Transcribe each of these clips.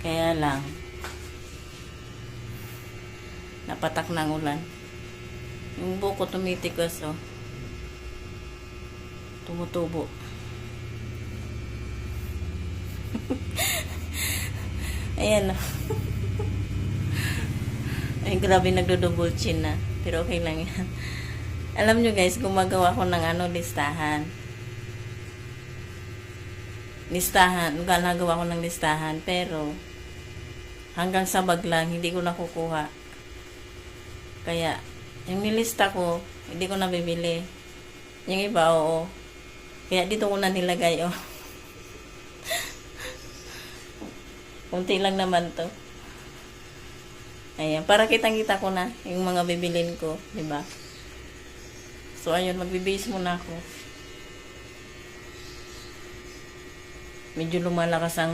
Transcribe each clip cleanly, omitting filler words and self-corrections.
Kaya lang, napatak ng ulan. Yung buko tumitigas, oh. Tumutubo. Ayan, oh. Ay, grabe, nagdo-double chin na. Pero okay lang yan. Alam nyo guys, gumagawa ko ng listahan. Nagawa ko ng listahan. Pero, hanggang sa bag lang, hindi ko nakukuha. Kaya, yung nilista ko, hindi ko nabibili. Yung iba, oo. Kaya dito ko na nilagay, oh. Kunti lang naman to. Ayan, para kitang-kita ko na yung mga bibilin ko, diba? So, ayun, magbibase muna ako. Medyo lumalakas ang,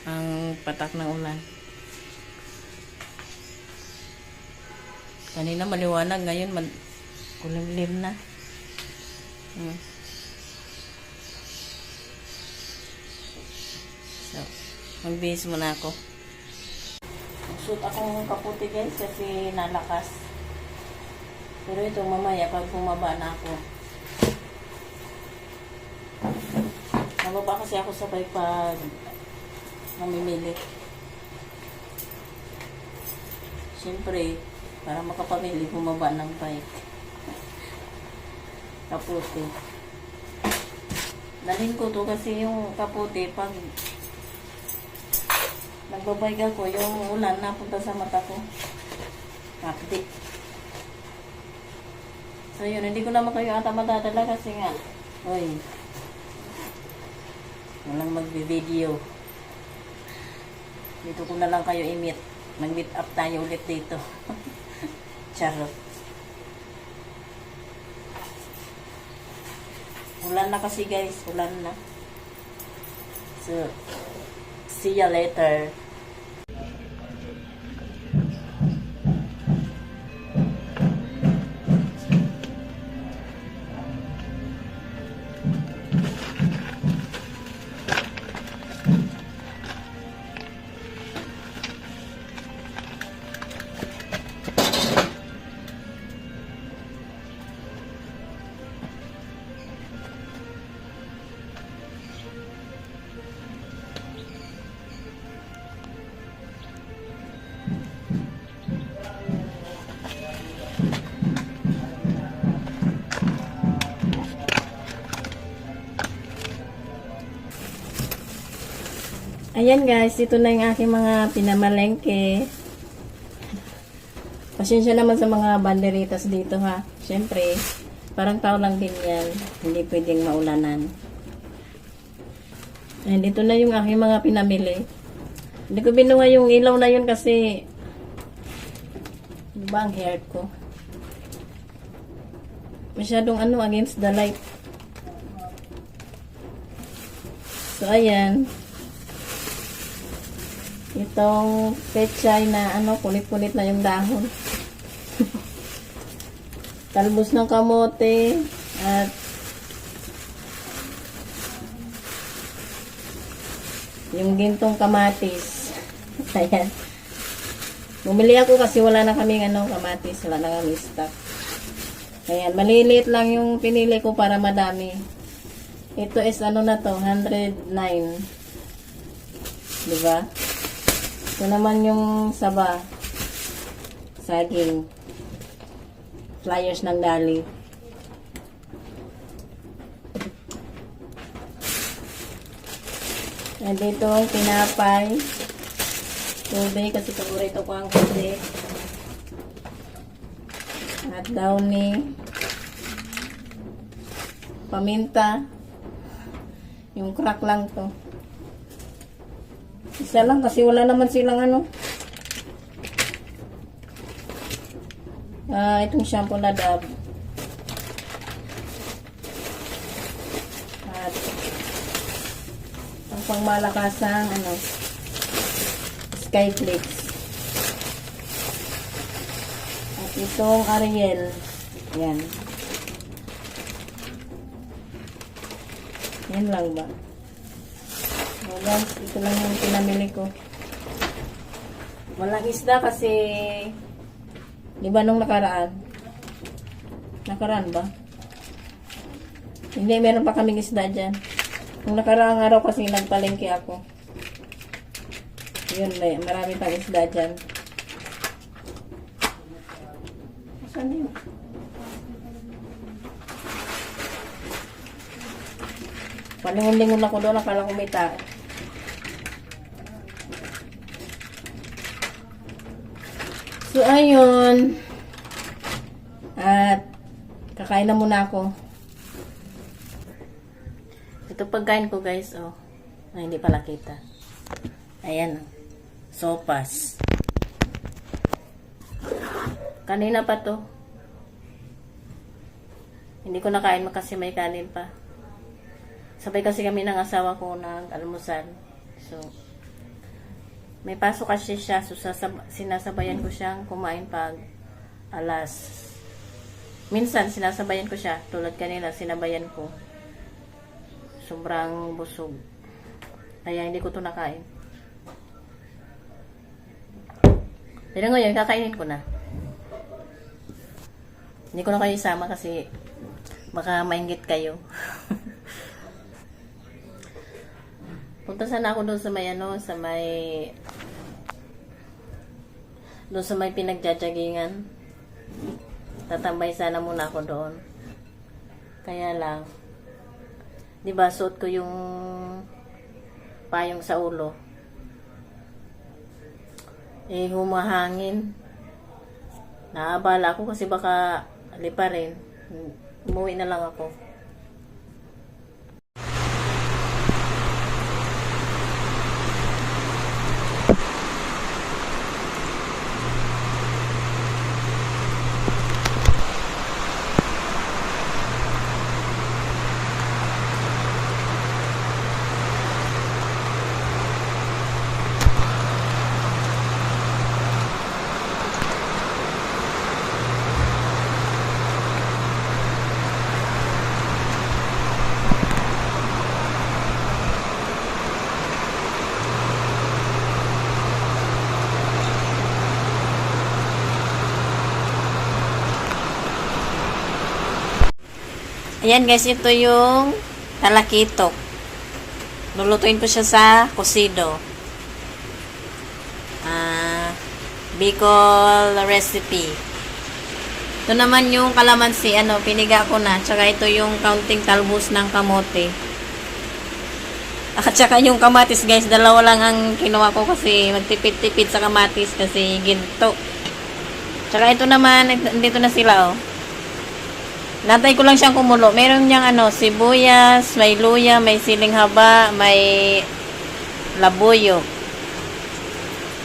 ang patak ng ulan. Kanina maliwanag, ngayon kulimlim na. So, magbihis muna ako. Shoot akong kaputi guys kasi nalakas. Pero ito mamaya pag bumaba na ako. Nababa kasi ako sabay pag namimili. Siyempre, para makapamili, bumaba ng bike. Kaputi. Dalhin ko to kasi yung kaputi pag nagbabike ako, yung ulan napunta sa mata ko. Kapti. So yun, hindi ko naman kayo ata madadala kasi nga, uy, walang magbi-video. Dito ko na lang kayo i-meet. Mag-meet up tayo ulit dito. Charot. Ulan na kasi guys, ulan na. So, see you later. Ayan guys, ito na yung aking mga pinamalengke. Pasensya naman sa mga banderitas dito ha. Siyempre, parang tao lang din yan. Hindi pwedeng maulanan. Ayan, dito na yung aking mga pinamili. Hindi ko binuha yung ilaw na yun kasi diba ang hair ko? Masyadong against the light. So ayan. Itong pechay na kulit-kulit na yung dahon. Talbos ng kamote at yung gintong kamatis. Ayan. Bumili ako kasi wala na kaming kamatis, wala na kami stock. Ayan, maliliit lang yung pinili ko para madami. Ito is na to, 109. Diba? Ito naman yung saba. Saging. Flyers ng Dali. And dito ang tinapay. Tubig kasi paborito ko ang tubig. At downy. Paminta. Yung crack lang to. Isa lang kasi wala naman silang itong shampoo na Dove. At ang pangmalakasang Skyflakes. At itong Ariel. Yan. Yan lang ba? Guys, ito lang yung pinamili ko. Walang isda kasi, di ba nung nakaraan? Nakaraan ba? Hindi, meron pa kaming isda dyan. Nung nakaraang araw kasi nagpalengke ako. Yun, marami pang isda dyan. Saan yun? Palingon-lingon ako doon, akala ko may tao. So, ayun. At, kakain na muna ako. Ito pagkain ko, guys, oh. Ay, hindi pala kita. Ayan, sopas. Kanina pa to. Hindi ko nakain kasi may kanin pa. Sabay kasi kami ng asawa ko ng almusal. So, may pasok kasi siya. So, sinasabayan ko siyang kumain pag alas. Minsan, sinasabayan ko siya. Tulad kanila, sinabayan ko. Sobrang busog. Kaya hindi ko to nakain. Pero ngayon, kakainin ko na. Hindi ko na kayo isama kasi baka mainggit kayo. Punta sana ako doon sa may doon sa may pinagjajagingan. Tatambay sana muna ako doon. Kaya lang, di ba suot ko yung payong sa ulo. Eh, humahangin. Naabala ako kasi baka lipa rin. Umuwi na lang ako. Ayan guys, ito yung talakitok. Lulutuin ko siya sa kosido. Bicol recipe. Ito naman yung kalamansi, piniga ko na. Tsaka ito yung kaunting talbos ng kamote. At tsaka yung kamatis guys, dalawa lang ang kinuha ko kasi magtipid-tipid sa kamatis kasi ginto. Tsaka ito naman, dito na sila oh. Natay ko lang siyang kumulo. Meron niyang sibuyas, may luya, may siling haba, may labuyo.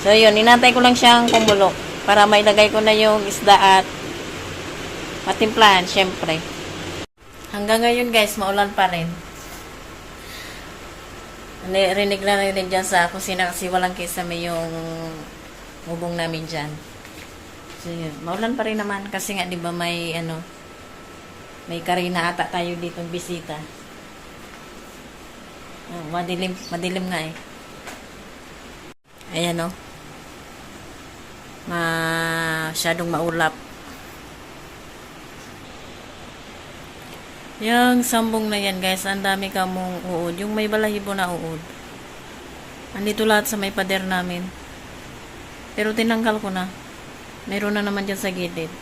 So yun, inantay ko lang siyang kumulo para mailagay ko na yung isda at matimplahan, syempre. Hanggang ngayon guys, maulan pa rin. Rinig na rin dyan sa kusina kasi walang kisame yung bubong namin dyan. So yun, maulan pa rin naman kasi nga diba may may karina ata tayo dito bisita. Madilim nga eh. Ayan masyadong maulap. Yung sambong na yan guys, ang dami kamong uod. Yung may balahibo na uod. Andito lahat sa may pader namin. Pero tinanggal ko na. Meron na naman dyan sa gilid.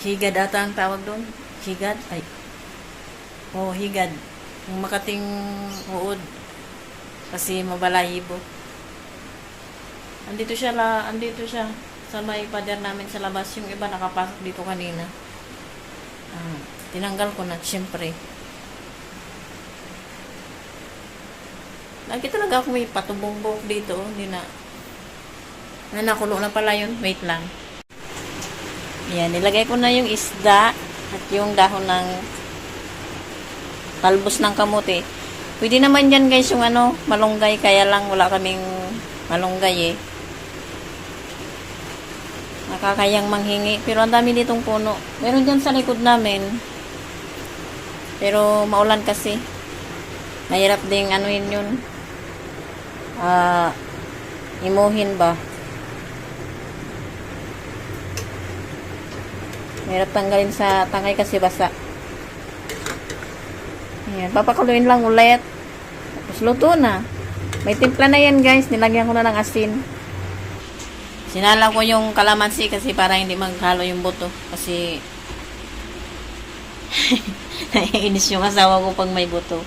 Higad ata ang tawag doon. Higad? Ay. Oh, higad. Yung makating uod. Kasi mabalahibo. Andito siya sa may pader namin sa labas. Yung iba nakapasok dito kanina. Tinanggal ko na, syempre. Lagi talaga ako may patubong buhok dito. Hindi na. Nakulo na pala yun. Wait lang. Yan, nilagay ko na yung isda at yung dahon ng talbos ng kamote. Pwede naman yan guys yung malunggay, kaya lang wala kaming malunggay eh. Nakakayang manghingi, pero ang dami ditong puno. Meron dyan sa likod namin. Pero maulan kasi. Mahirap ding anuhin yun. Imuhin ba? Mahirap tanggalin sa tangkay kasi basa. Ayan, papakuluin lang ulit. Tapos luto na. May timpla na yan guys. Nilagyan ko na ng asin. Sinala ko yung kalamansi kasi para hindi maghalo yung buto. Kasi naiinis yung asawa ko pag may buto.